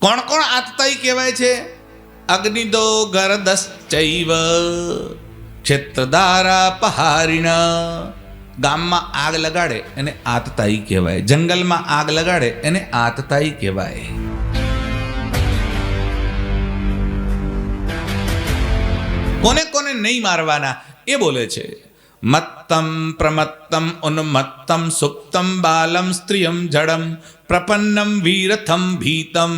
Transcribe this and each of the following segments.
કોણ કોણ આતતાઈ કહેવાય છે? અગ્નિદો ગરદશ્ચૈવ ક્ષેત્રધારા પહારિણ. ગામમાં આગ લગાડે એને આતતાઈ કહેવાય. જંગલમાં આગ લગાડે એને આતતાઈ કહેવાય. કોને કોને નહીં મારવાના એ બોલે છે. મત્તમ પ્રમત્તમ ઉન્મત્તમ સુપ્તમ બાલમ સ્ત્રિયમ જડમ પ્રપન્નમ વીરથમ ભીતમ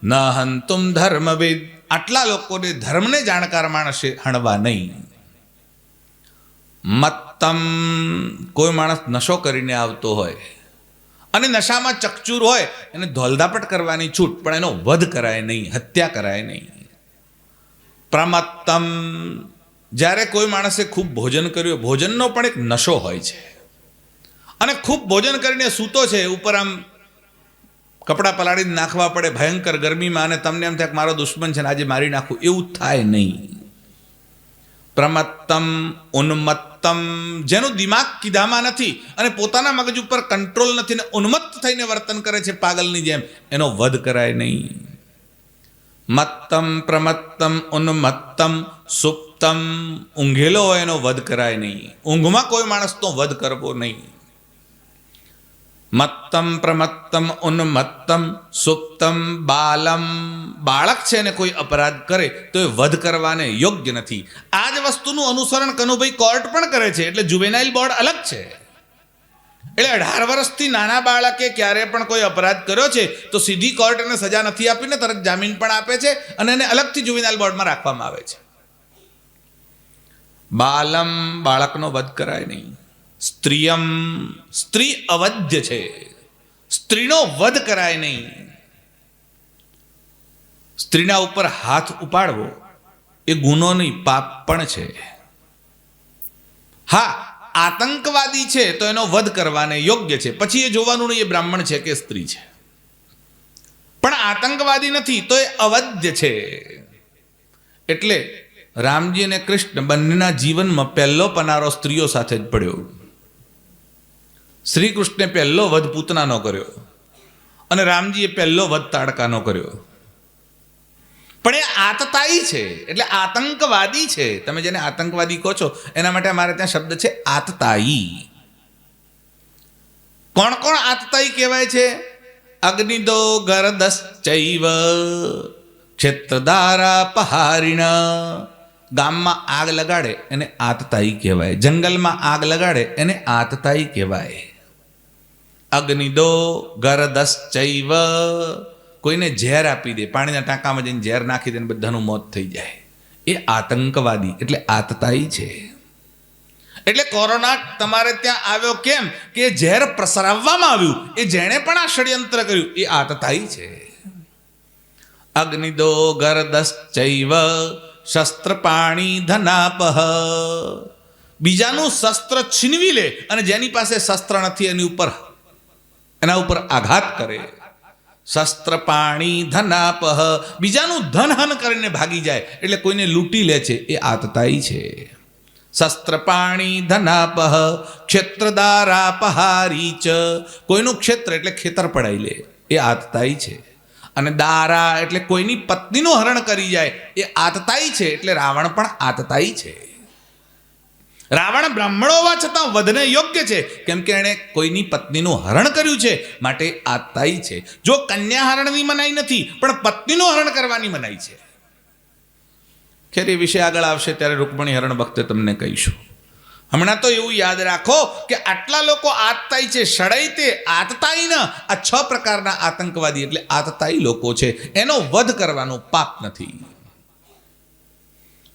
ન હંતુમ ધર્મવેદ. આટલા લોકોને ધર્મને જાણકાર માણસે હણવા નહીં. મત્તમ, કોઈ માણસ નશો કરીને આવતો હોય અને નશામાં ચકચૂર હોય એને ધોલધાપટ કરવાની છૂટ, પણ એનો વધ કરાય નહીં, હત્યા કરાય નહીં. પ્રમત્તમ, જ્યારે કોઈ માણસે ખૂબ ભોજન કર્યું, ભોજનનો પણ એક નશો હોય છે અને ખૂબ ભોજન કરીને સૂતો છે, ઉપર આમ કપડાં પલાળીને નાખવા પડે ભયંકર ગરમીમાં, અને તમને એમ થાય કે મારો દુશ્મન છે ને આજે મારી નાખું, એવું થાય નહીં. પ્રમત્તમ ઉન્મત્તમ, જેનું દિમાગ કીધામાં નથી અને પોતાના મગજ ઉપર કંટ્રોલ નથી ને ઉન્મત્ત થઈને વર્તન કરે છે પાગલની જેમ, એનો વધ કરાય નહીં. મત્તમ પ્રમત્તમ ઉન્મત્તમ સુપ્તમ, ઊંઘેલો હોય એનો વધ કરાય નહીં. ઊંઘમાં કોઈ માણસનો વધ કરવો નહીં. મત્તમ પ્રમત્તમ ઉન્મત્તમ સુપ્તમ બાલમ, બાળક છે ને કોઈ અપરાધ કરે તો એ વધ કરવાને યોગ્ય નથી. આ જ વસ્તુનું અનુસરણ કનુભાઈ કોર્ટ પણ કરે છે, એટલે જુવેનાઇલ બોર્ડ અલગ છે. એટલે 18 વર્ષથી નાના બાળકે ક્યારે પણ કોઈ અપરાધ કર્યો છે તો સીધી કોર્ટ એને સજા નથી આપીને તરત જામીન પણ આપે છે અને એને અલગથી જુવેનાઇલ બોર્ડમાં રાખવામાં આવે છે. બાલમ, બાળકનો વધ કરાય નહીં. સ્ત્રીયમ, સ્ત્રી અવધ્ય છે, સ્ત્રીનો વધ કરાય નહીં. સ્ત્રીના ઉપર હાથ ઉપાડવો એ ગુનો નહીં, પાપ પણ છે. હા, આતંકવાદી છે તો એનો વધ કરવાને યોગ્ય છે, પછી એ જોવાનું નહીં એ બ્રાહ્મણ છે કે સ્ત્રી છે. પણ આતંકવાદી નથી તો એ અવધ્ય છે. એટલે રામજી અને કૃષ્ણ બંનેના જીવનમાં પહેલો પનારો સ્ત્રીઓ સાથે જ પડ્યો. શ્રી કૃષ્ણે પહેલો વધ પૂતનાનો કર્યો અને રામજીએ પહેલો વધ તાડકાનો કર્યો. પણ એ આતતાઈ છે, એટલે આતંકવાદી છે. તમે જેને આતંકવાદી કહો છો એના માટે અમારે ત્યાં શબ્દ છે આતતાઈ. કોણ કોણ આતતાઈ કહેવાય છે? અગ્નિદો ગરદશ્ચૈવ ક્ષેત્રધારા પહારિણ. ગામમાં આગ લગાડે એને આતતાઈ કહેવાય. જંગલમાં આગ લગાડે એને આતતાઈ કહેવાય. અગ્નિદો ગરદશ્ચૈવ, કોઈને ઝેર આપી દે, પાણીના ટાંકામાં જઈને ઝેર નાખી દે ને બધાનું મોત થઈ જાય, એ આતંકવાદી, એટલે આતતાઈ છે. એટલે કોરોના તમારે ત્યાં આવ્યો કેમ કે ઝેર પ્રસરાવવામાં આવ્યું, એ જેણે પણ આ ષડયંત્ર કર્યું એ આતતાઈ છે. અગ્નિદો ગરદશ્ચૈવ શસ્ત્રપાણી ધનાપહ, બીજાનું શસ્ત્ર છીનવી લે અને જેની પાસે શસ્ત્ર નથી એના ઉપર આઘાત કરે. શસ્ત્રપાણી ધનાપહ, બીજાનું ધન હન કરીને ભાગી જાય, એટલે કોઈને લૂંટી લે છે, એ આતતાઈ છે. શસ્ત્રપાણી ધનાપહ ક્ષેત્રધારા પહારી ચ, કોઈનું ક્ષેત્ર એટલે ખેતર પડાઈ લે, એ આતતાઈ છે. અને દારા એટલે કોઈની પત્નીનું હરણ કરી જાય, એ આતતાઈ છે. એટલે રાવણ પણ આતતાઈ છે. રાવણ બ્રાહ્મણો હોવા છતાં વધને યોગ્ય છે, કેમ કે એણે કોઈની પત્નીનું હરણ કર્યું છે, માટે આતતાઈ છે. જો કન્યા હરણની મનાઈ નથી પણ પત્નીનું હરણ કરવાની મનાઈ છે. ખેર એ વિશે આગળ આવશે ત્યારે રૂકમણી હરણ વખતે તમને કહીશું. હમણાં તો એવું યાદ રાખો કે આટલા લોકો આતતાઈ છે. ષડઈ તે આતતાઈ ન, આ 6 પ્રકારના આતંકવાદી એટલે આતતાઈ લોકો છે. એનો વધ કરવાનું પાપ નથી.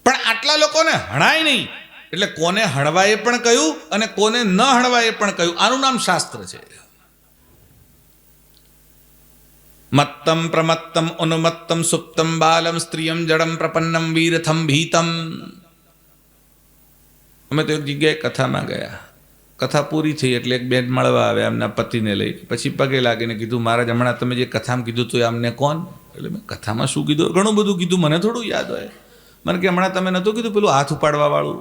પણ આટલા લોકોને હણાય નહીં, એટલે કોને હણવાએ પણ કહ્યું અને કોને ન હણવાએ પણ કહ્યું. આનું નામ શાસ્ત્ર છે. મત્તમ પ્રમત્તમ ઉન્મત્તમ સુપ્તમ બાલમ સ્ત્રિયમ જડમ પ્રપન્નમ વીરથમ ભીતમ. અમે તો એક જગ્યાએ કથામાં ગયા, કથા પૂરી થઈ એટલે એક બેન મળવા આવે એમના પતિને લઈ, પછી પગે લાગીને કીધું મહારાજ હમણાં તમે જે કથામાં કીધું તો અમને કોણ? એટલે મેં કથામાં શું કીધું? ઘણું બધું કીધું, મને થોડું યાદ હોય. મને કે હમણાં તમે નહોતું કીધું પેલું હાથ ઉપાડવા વાળું?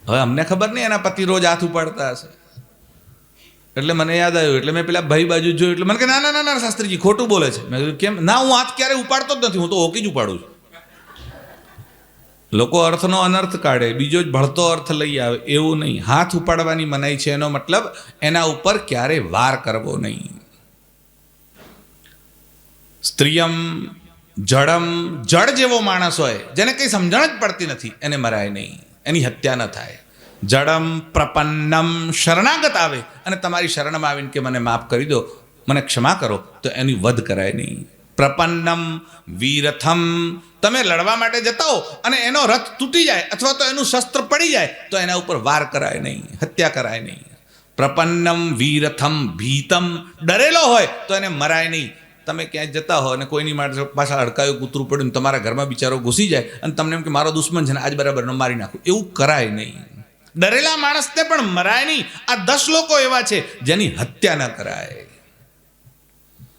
હવે અમને ખબર નહીં એના પતિ રોજ હાથ ઉપાડતા હશે. એટલે મને યાદ આવ્યું, એટલે મેં પેલા ભાઈ બાજુ જોયું, એટલે મને કે ના ના ના ના શાસ્ત્રીજી ખોટું બોલે છે. મેં કીધું કેમ? ના, હું હાથ ક્યારે ઉપાડતો જ નથી, હું તો ઓકી જ ઉપાડું છું. લોકો અર્થનો અનર્થ કાઢે, બીજો જ ભળતો અર્થ લઈ આવે, એવું નહીં. હાથ ઉપાડવાની મનાઈ છે, એનો મતલબ એના ઉપર ક્યારે વાર કરવો નહીં. સ્ત્રીયમ જડમ, જડ જેવો માણસ હોય જેને કંઈ સમજણ જ પડતી નથી, એને મરાય નહીં, એની હત્યા ન થાય. જડમ પ્રપન્નમ, શરણાગત આવે અને તમારી શરણમાં આવીને કે મને માફ કરી દો, મને ક્ષમા કરો, તો એની વધ કરાય નહીં. પ્રપન્નમ વીરથમ, તમે લડવા માટે જતા હો અને એનો રથ તૂટી જાય અથવા તો એનું શસ્ત્ર પડી જાય તો એના ઉપર વાર કરાય નહીં, હત્યા કરાય નહીં. પ્રપન્નમ વીરથમ ભીતમ, ડરેલો હોય તો એને મરાય નહીં. તમે ક્યાંય જતા હો અને કોઈની માટે પાછળ અડકાયું કૂતરું પડ્યું ને તમારા ઘરમાં બિચારો ઘૂસી જાય અને તમને એમ કે મારો દુશ્મન છે ને આજ બરાબરનો મારી નાખું, એવું કરાય નહીં. ડરેલા માણસને પણ મરાય નહીં. આ 10 લોકો એવા છે જેની હત્યા ન કરાય.